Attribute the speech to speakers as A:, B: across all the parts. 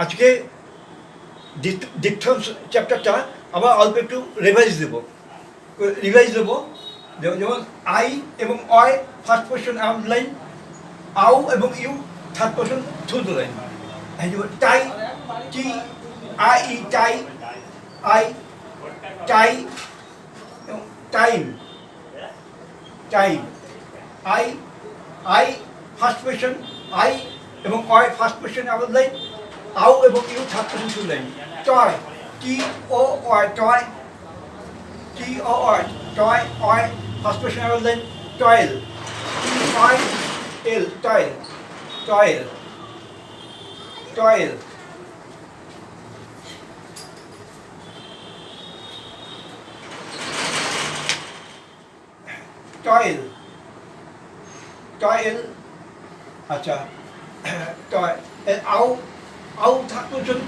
A: আজকে ডিপথন্স চ্যাপ্টারটা আবার অল্প একটু রিভাইজ দেবো যেমন আই এবং oi first person outline, ow এবং u third person through the line. যেমন tie, T I E tie, I tie এবং time, time I I first person I এবং oi first person outline, ow এবং u third person through the line. Toy, T O oi toy, T O oi toy, oi first person outline, toil, T oi L toil, toil, toil, toil, toil. আচ্ছা, toy ow, ow third person,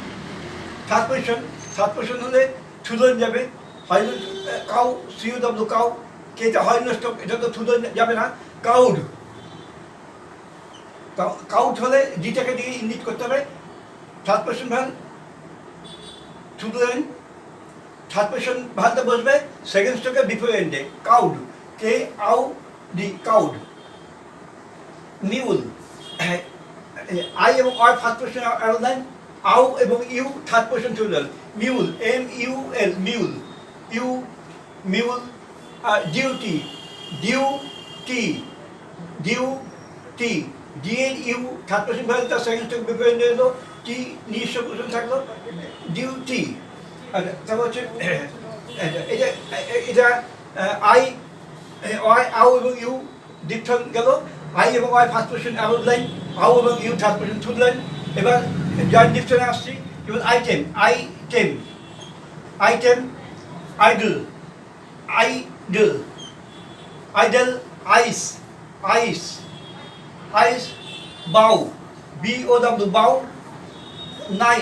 A: third person হলে থ্রুদন যাবে। হয় cow, see you W cow, কেটা হয় stop, এটা তো থ্রুদন যাবে না। কাউড, কাউট হলে ডিটাকে দিয়ে ইন্ডিট করতে হবে। থার্ড পারসন ভ্যান থ্রুদন, থার্ড পারসন ভ্যানটা বসবে সেকেন্ড স্টকে বিফোর এন্ডে। কাউড, কে আউ ডি, কাউড। মিউল, আই এবং oi first person outline, ow এবং u third person through the line. Mule, M U L, mule, U mule. Duty, duty, duty, D N U third person value তার second stroke before এন্ডে এলো, টি নিজস্ব person থাকলো, duty. আচ্ছা, তারপর হচ্ছে এটা এটা আই অয় আউ এবং ইউ ডিপথন গেল, আই এবং oi first person outline, ow এবং u third person through the line. এবার জয়েন্ট ডিপথনে আসছি। এবার item, item, item, idol, idol, idol, ice, ice, ice. Bow, B O W, বাউ। নাই,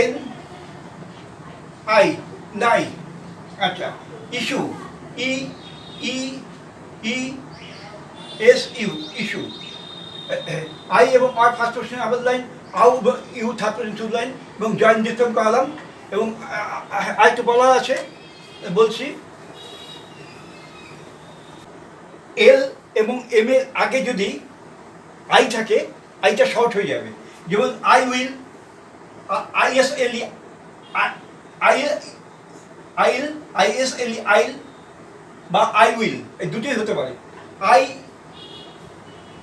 A: এন আই, নাই। আচ্ছা, issue, E E E S U, issue. I এবং আর ফার্স্ট পারসন আউটলাইন, আউ you third person through the line এবং joint ডিপথন করালাম। এবং আরেকটু বলা আছে, বলছি, এল এবং এম এর আগে যদি আই থাকে, আইটা শর্ট হয়ে যাবে। যেমন I will, I S L E, I আইল, আই এস এল ই আইল বা আই উইল, এই দুটোই হতে পারে। আই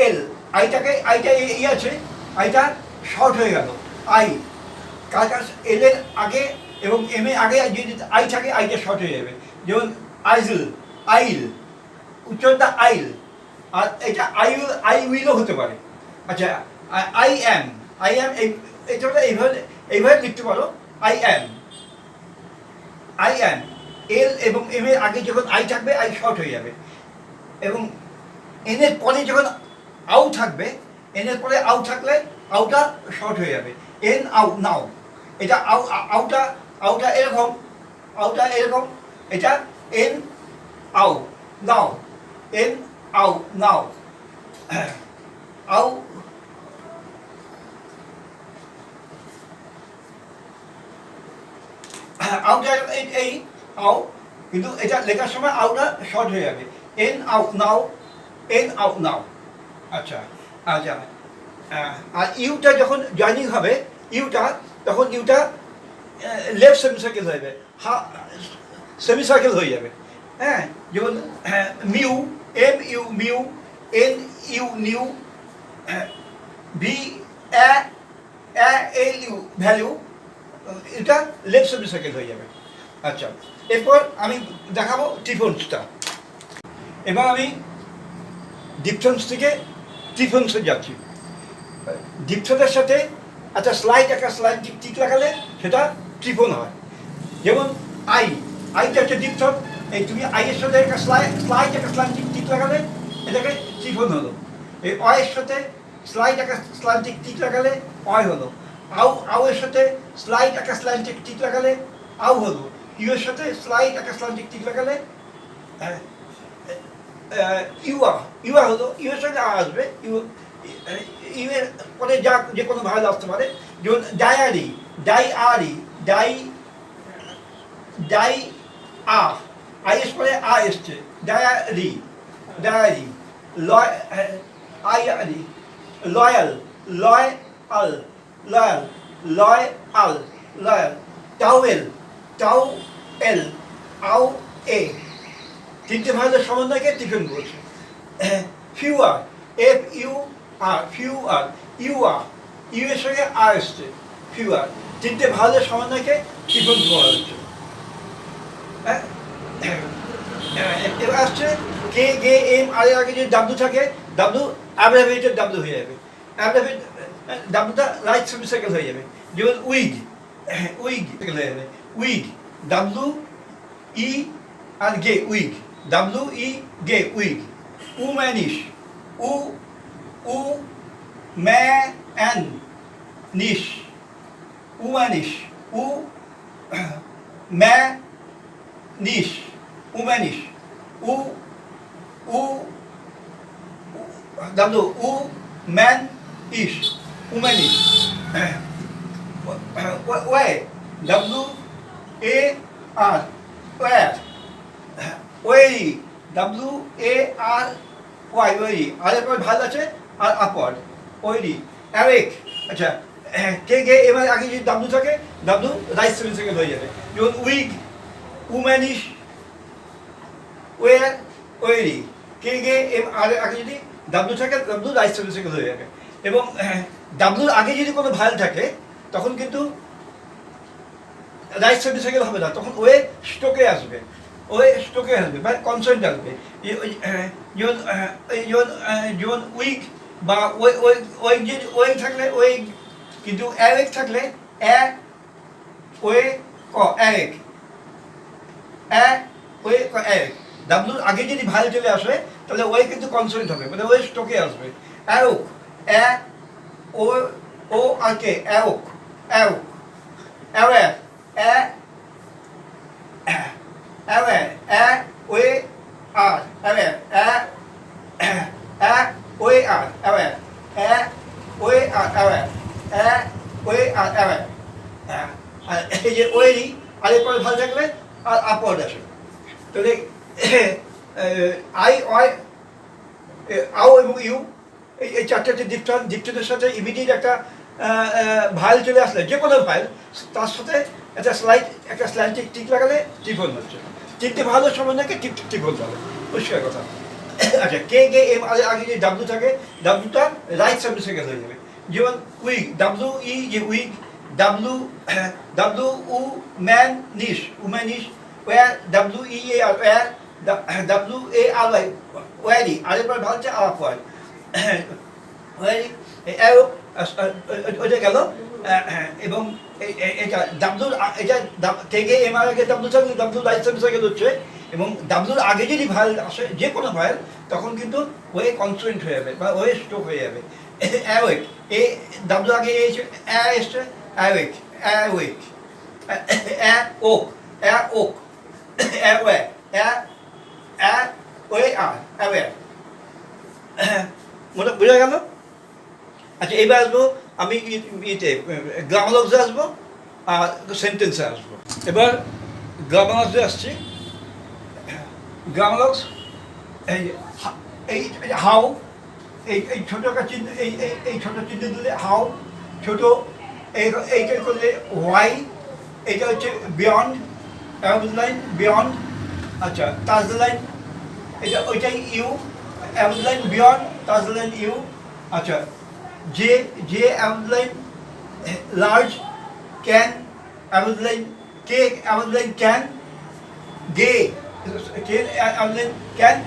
A: এল, আইটা এই আছে, আইটা শর্ট হয়ে গেল। আই কার কাছে এল এর আগে এবং এম এর আগে যদি আই থাকে, আইটা শর্ট হয়ে যাবে। যেমন আইজল, আইল, উচ্চারণটা আইল। আর এটা আই উইলও হতে পারে। আচ্ছা, আই অ্যাম, এটা এইভাবে লিখতে পারো, আই অ্যাম, আই অ্যাম। এল এবং এম এর আগে যখন আই থাকবে, আই শর্ট হয়ে যাবে। এবং এন এর পরে যখন আউ থাকবে, এন এর পরে আউ থাকলে আউটা শর্ট হয়ে যাবে। এন আউ, নাও। এটা আউটা এরকম, আউটা এরকম, এটা এন আউ, নাও, এন আউ, নাও। আউ, আউটা এই আউ, কিন্তু এটা লেখার সময় আউটা শর্ট হয়ে যাবে। এন আউ, নাও, এন আউ, নাও। আচ্ছা, আচ্ছা। আর ইউটা যখন জয়নিং হবে, তখন ইউটা লেফট সেমিসার্কেল হয়ে যাবে, সেমিসার্কেল হয়ে যাবে। হ্যাঁ, যেমন mu, M U mu, N U nu, V L U value, এটা লেফট সেমিসার্কেল হয়ে যাবে। আচ্ছা, এরপর আমি দেখাবো ট্রিফন্সটা। এবার আমি ডিপথন্স থেকে ট্রিফন্সে যাচ্ছি। ডিপথনের সাথে একটা স্লাইড টিক লাগালে সেটা ট্রিফন হয়। যেমন আইটা হচ্ছে ডিপথন, এই তুমি আইয়ের সাথে একটা স্লাইড টিক লাগালে এটাকে ট্রিফন হলো। এই অয়ের সাথে স্লাইড টিক লাগালে অয় হলো। আউ এর সাথে স্লাইড টিক লাগালে আউ হলো। ইউ এর সাথে স্লাইড টিক লাগালে ইউয়া হলো। ইউ এর সাথে আসবে, ইউ ইউ এর পরে যা যে কোনো ভাইল আসতে পারে, যেমন ডায়ারি, ডাইআরি, ডাই আ, আইএস পরে আ এসছে, ডায়ারি, ডায়ারি, আইআরি, loyal, loyal, loyal, loyal, loyal, towel, towel, ow এ, তিনটে ভাইলের সমন্বয়কে টিফিন বলছে। Fewer, F U R, fewer, U R, U এর সঙ্গে আর এসছে, ফিউয়ার, তিনটে ভাইলের সমন্বয়কে টিফিন বলা হচ্ছে। এবার আসছে কে গে এম আর এর আগে যদি ডাব্লু থাকে, ডাব্লু অ্যাব্রিভিয়েটেড ডাব্লু হয়ে যাবে, অ্যাব্রিভিয়েট ডাব্লুটা রাইট সেমিসাইকেল হয়ে যাবে, যেমন উইগ, উইগ হয়ে যাবে, wig, W E R G, wig, W E G, wig, womanish, উ উ ম্যান নিশ, উম্যানিশ, উ ম্যানিশ, উম্যানিশ, উ উ ডাব্লু উ man ish, womanish, way, W A R, war, weary, W A R Y, weary, আর এরপর ভাল আছে আর আপওয়ার্ড, ওয়েরি, অ্যারেক, আচ্ছা কে গে এবার আগে যদি ডাব্লু থাকে, ডাব্লু রাইট সেমিসাইকেল হয়ে যাবে, যেমন উইগ, উম্যানিশ, ওয়ার, ওয়েরি, কে গে এম আর আগে যদি ডাব্লু থাকে, ডাব্লু রাইট সেমিসাইকেল হয়ে যাবে। এবং ডাব্লুর আগে যদি কোনো ভাইল থাকে তখন কিন্তু রাইট সেমিসাইকেল হবে না, তখন ওয়ে স্টোকে আসবে, ওয়ে স্টোকে আসবে বা কনসোনেন্ট আসবে, যেমন যেমন উইক বা ওই ওই ওই যদি ওই থাকলে ওই, কিন্তু অ্যারেক থাকলে অ্যা ওয়ে ক অ্যারেক, অ্যা ওয়ে ক অ্যারেক, ডাব্লুর আগে যদি ভাইল চলে আসে তাহলে ওয়ে কিন্তু কনসোনেন্ট হবে, মানে ওয়ে স্টোকে আসবে। অ্যারোক, অ্যা ও ও আর কে, অ্যারোক, অ্যারোক, অ্যাওয়্যার, অ্যা অ্যাওয়্যার, অ্যা ওয়ে আর, অ্যাওয়্যার, অ্যা ওয়ে আর, অ্যাওয়্যার, অ্যা ওয়ে আর, অ্যাওয়্যার, অ্যা ওয়ে আর, অ্যাওয়্যার। আর এই যে ওয়েরই আরের পরে ভালো থাকলে আর আপওয়ার্ড আসে, তাহলে আই ওয়াই আও এবং ইউ এই চারটে ডিপটনের সাথে ইমিডিয়েট একটা ভাইল চলে আসলে, যে কোনো ভাইল তার সাথে একটা স্লাইড টিক লাগালে টিফন হচ্ছে, তিনটে ভালো সমন্বয়কে টিক বলতে হবে, পরিষ্কার কথা। আচ্ছা কে গে এম আগে যদি ডাব্লু থাকে, ডাব্লুটা রাইট সেমিসাইকেল হয়ে যাবে, যেমন উইক, ডাব্লু ই যে উইক, ডাব্লু ডাব্লু উ man ish, womanish, war, W E A R, war, W A R Y, weary, আরেকবার ভালো হচ্ছে আর ওয়াই, ওয়ারি, ওইটা গেল। এবং এটা ডাব্লুর এটা থেকে এম আর আগে ডাব্লু থাকলে ডাব্লু রাইট সেমিসাইকেল হচ্ছে, এবং ডাব্লুর আগে যদি ভাইল আসে যে কোনো ভাইল তখন কিন্তু ওয়ে কনস্ট্রেন্ট হয়ে যাবে বা ওয়ে স্টোক হয়ে যাবে। অ্যাওয়েক, এ ডাব্লু আগে এসছে, awake, awake, oak, oak, away, way আর, অ্যাওয়ে, মনে বোঝা গেল? আচ্ছা এবার আসবো আমি ইতে গ্রামালক্সে আসবো আর সেন্টেন্সে আসবো। এবার গ্রামালক্সে আসছি। গ্রামালক্স এই হাউ, এই ছোটো একটা চিহ্ন, এই ছোটো চিহ্ন দিলে হাউ, ছোটো এইটা করলে হোয়াই, এইটা হচ্ছে বিয়ন্ড, লাইন বিয়ন্ড, আচ্ছা টাচ লাইন, এটা ওইটাই U, line beyond, touch line U, আচ্ছা যে যে line large, can line, K line can, G K line can,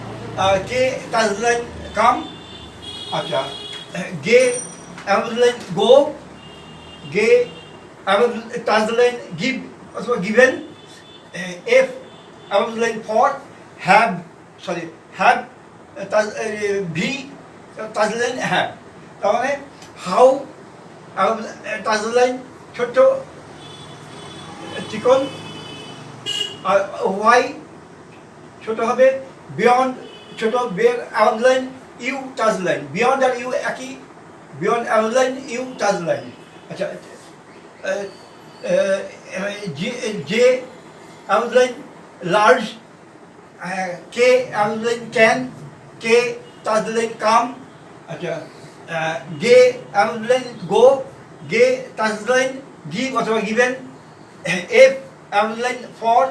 A: K touch line come, আচ্ছা G line go, G touch line give অথবা given, F line for, have sorry have, V touch line have, তার মানে how touch line ছোট্ট চিকন, আর why ছোট হবে, beyond ছোট বের, line U touch line, beyond আর ইউ একই beyond arrow line U touch line. আচ্ছা, যে arrow line large, K arrow line can, K touch line come. আচ্ছা, G arrow line go, G touch line give অথবা given, F arrow line for,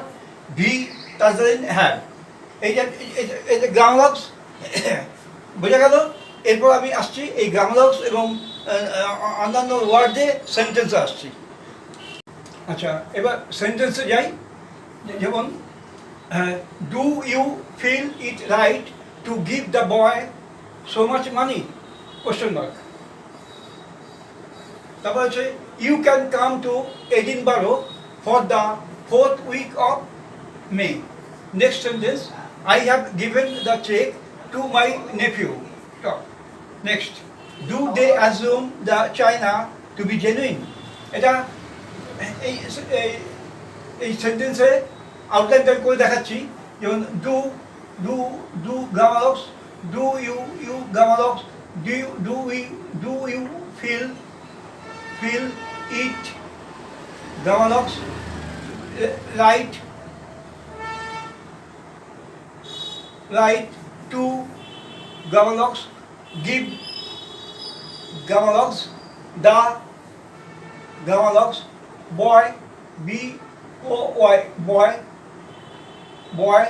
A: V touch line have. এইটা এটা গ্রামালক্স বোঝা গেল। এরপর আমি আসছি এই গ্রামালক্স এবং অন্যান্য ওয়ার্ডে সেন্টেন্সে আসছি। আচ্ছা, এবার সেন্টেন্সে যাই। যেমন do you feel it right to give the boy so much money, question mark. তারপর হচ্ছে you can come to Edinburgh for the 4th week of May. Next sentence, I have given the check to my nephew. Stop. Next, do they assume the China to be genuine? এটা এই সেন্টেন্সে আউটলাইনটা করে দেখাচ্ছি। যেমন do do do grammalogues, do you you grammalogues, do you feel feel it grammalogues, right right to grammalogues, give grammalogues, the grammalogues, boy B O Y boy boy,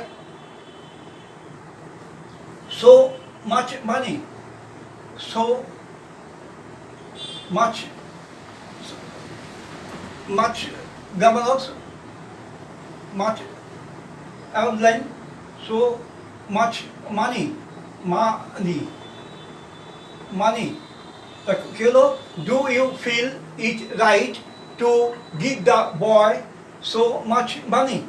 A: so much money, so much grammalogues, much outline, so much money, money. কি হলো? Do you feel it right to give the boy so much money?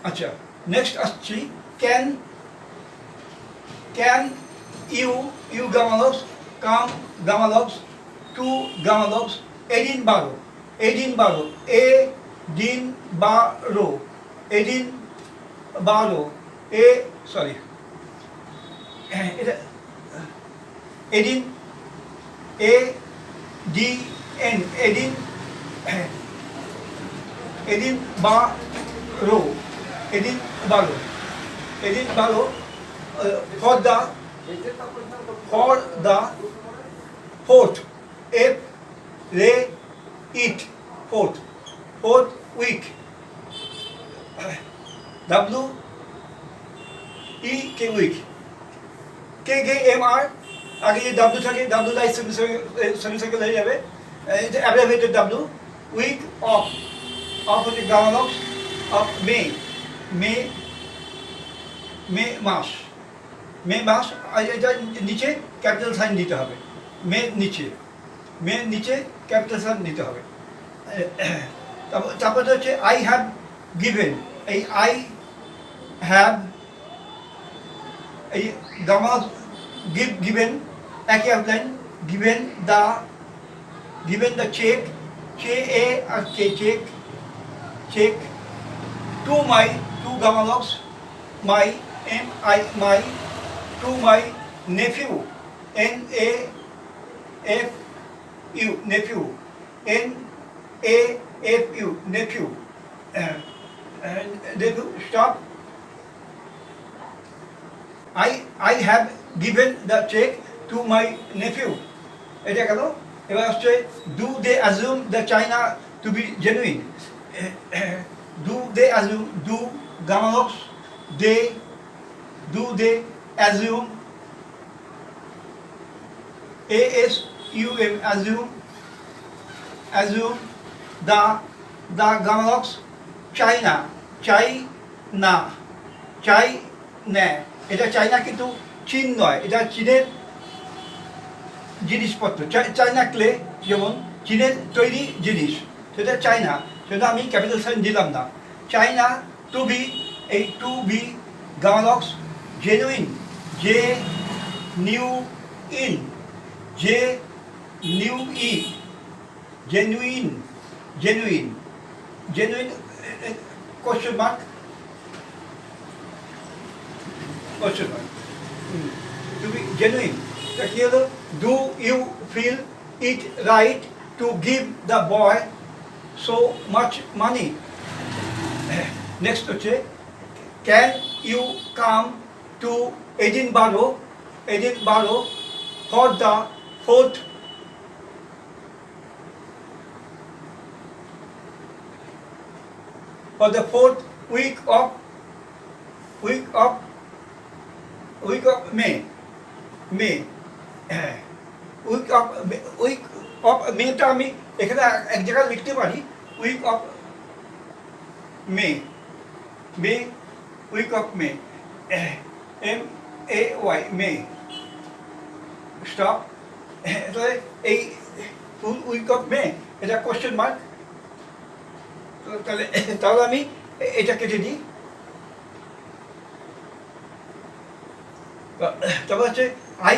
A: আচ্ছা, next আসছি can you grammalogues, come grammalogues, to grammalogues, Edinburgh এ দিন বারো, Edinburgh এ sorry এটা এডিন E D N Edinburgh for the 4th, F re it, 4th week, W E K week, K G M R আগে যে W থাকে W দাই সেমিসাইকেল হয়ে যাবে, এটা অ্যাব্রিভিয়েটেড W। উইক অফ হচ্ছে গ্রামালক্স, অফ মে মাস, এটা নিচে ক্যাপিটাল সাইন দিতে হবে, মে নিচে ক্যাপিটাল সাইন দিতে হবে। তারপরে হচ্ছে আই হ্যাভ গিভেন, এই আই হ্যাভ এই গ্রামালক্স, গিভেন একই আউটলাইন, গিভেন দ্য চেক, এ আর কে cheque to grammalogues, my my to my nephew, NAFU nephew, NAFU nephew, nephew. Stop. I have given the check to my nephew. এটা গেল। এবার হচ্ছে do they assume the China to be genuine? Do they assume, do গ্রামালক্স, do they assume, ASUM assume, the গ্রামালক্স, China এটা China কিন্তু চীন নয়, এটা চীনের জিনিসপত্র, চায়না ক্লে যেমন চীনের তৈরি জিনিস, সেটা চায়না, সেটা আমি ক্যাপিটাল সাইন দিলাম না। চায়না টু বি, এই to be grammalogues, genuine, J নিউ ইন, জে নিউ ই, genuine question mark to be genuine. তা কি হলো? Do you feel it right to give the boy so much money? Next হচ্ছে, can you come to Edinburgh for the fourth week of May. Week of মেটা আমি এখানে এক জায়গায় লিখতে পারি, week of May, week of May, MAY, May. Stop. তাহলে এই উইক অফ মে এটা কোশ্চেন মার্ক, তাহলে আমি এটা কেটে দিই। তারপর হচ্ছে, I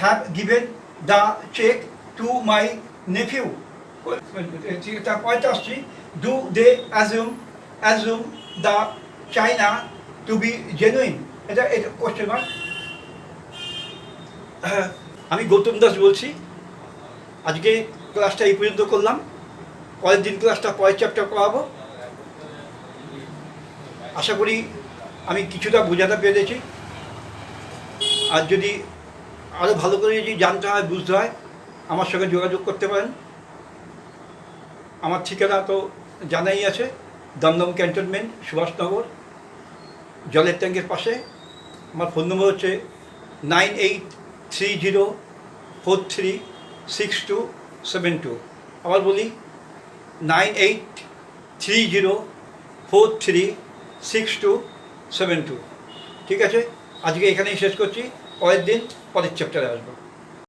A: have given the check to my nephew. তারপরে আসছি, do they assume the China to be genuine? এটা কোশ্চেন মার্ক। আমি গৌতম দাস বলছি। আজকে ক্লাসটা এই পর্যন্ত করলাম। পরের দিন ক্লাসটা পরের চ্যাপ্টার করাবো। আশা করি আমি কিছুটা বোঝাতে পেরেছি। আর যদি আরও ভালো করে যদি জানতে হয়, বুঝতে হয়, আমার সঙ্গে যোগাযোগ করতে পারেন। আমার ঠিকানা তো জানাই আছে, দমদম ক্যান্টনমেন্ট, সুভাষনগর, জলের ট্যাঙ্কের পাশে। আমার ফোন নম্বর হচ্ছে 9830436272। আবার বলি, 9830436272। ঠিক আছে, আজকে এখানেই শেষ করছি। পরের দিন পরের চ্যাপ্টারে আসবো।